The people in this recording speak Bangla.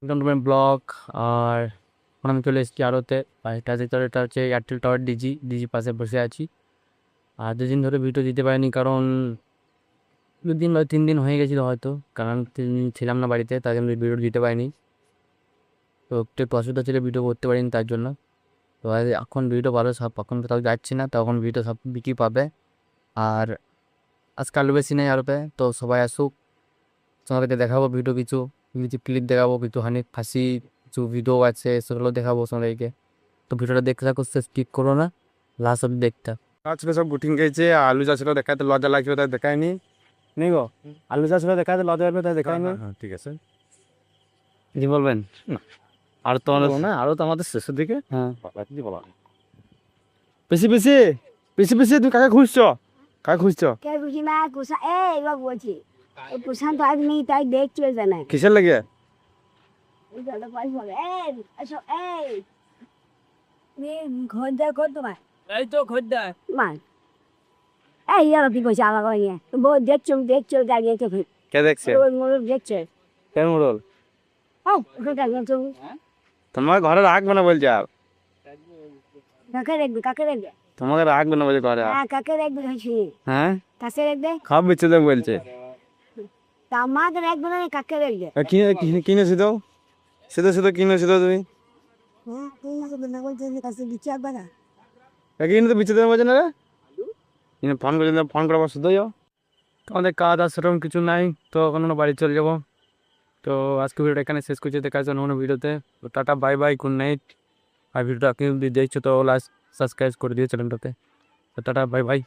ব্লগ। আর এখন আমি চলে এসেছি আরতে, আর এটা হচ্ছে এয়ারটেল টাওয়ার ডিজি পাশে বসে আছি। আর 2 দিন ধরে ভিডিও দিতে পারিনি, কারণ 2 দিন বা 3 দিন হয়ে গেছিলো হয়তো, কারণ 3 দিন ছিলাম না বাড়িতে, তাই জন্য ভিডিও দিতে পারিনি। তো একটু অসুবিধা ছিল, ভিডিও করতে পারিনি তার জন্য। তো এখন ভিডিও ভালো সব, এখন কোথাও যাচ্ছি না, তখন ভিডিও সব বিক্রি পাবে। আর আজকাল বেশি নেই আরতে, তো সবাই আসুক, তোমাদেরকে দেখাবো ভিডিও, কিছু কিছু ক্লিপ দেখাবো, কিছু হানি ফাঁসি কিছু ভিডিও আছে, সেগুলো দেখাবো তোমাদেরকে। তো ভিডিওটা দেখতে থাকো, স্কিপ করো না, লাস্ট অব্দি দেখতে। ছিল সব গুটিং গেছে, আলু চাষ ছিল দেখাতে লজ্জা লাগছিল, তাই দেখায়নি। নেই গো, আলু চাষ ছিল দেখাতে লজ্জা লাগবে, তাই দেখায়নি। ঠিক আছে, কি বলবেন? আর তো না, আরো তো আমাদের শেষের দিকে। হ্যাঁ, কি বলা বেশি বেশি বেশি বেশি, তুমি কাকে খুঁজছো? কাকে খুঁজছো? কে বুঝি মা কুসা এবার বলছি এই প্রশান্ত আজ নেই, তাই দেখ চলে জানাই কিসের লাগে? এই জলটা পাই বলে এই এসো এই খদ্দার কর তোমার এই তো খদ্দার। মা এই ইয়ার কি কইছে আমার কই বউ দেখছো দাঁড়িয়ে তো কে দেখছে? ওই মোর দেখছে কে মোড়ল? ও ওটা তো তোমার ঘরে রাখবে না বলছে, আর কাকে দেখবে তোমাকে রাখবে না বলছে ঘরে। হ্যাঁ কাকে দেখবে হইছি হ্যাঁ, কাছে দেখবে খাব বেচে দেবে বলছে। তা আমাকে দেখবে না কাকে দেখবে কিনেছি তো, সেতো সেতো কিনেছি তো তুমি। হ্যাঁ তুই না বলছে কাছে বিচার বানা কিনে তো বেচে দেবে বলছে না রে। ফোন করে ফোন করার পর শুধু যাও। আমাদের কাজ আর সেরকম কিছু নাই, তো এখন আমরা বাড়ি চলে যাবো। তো আজকে ভিডিওটা এখানে শেষ করছি, দেখা যাচ্ছে অন্য ভিডিওতে। তো tata, bye bye, good night. আর ভিডিওটা আপনি যদি দেখছো তো লাইক সাবস্ক্রাইব করে দিও চ্যানেলটাতে। তো টাটা, বাই বাই।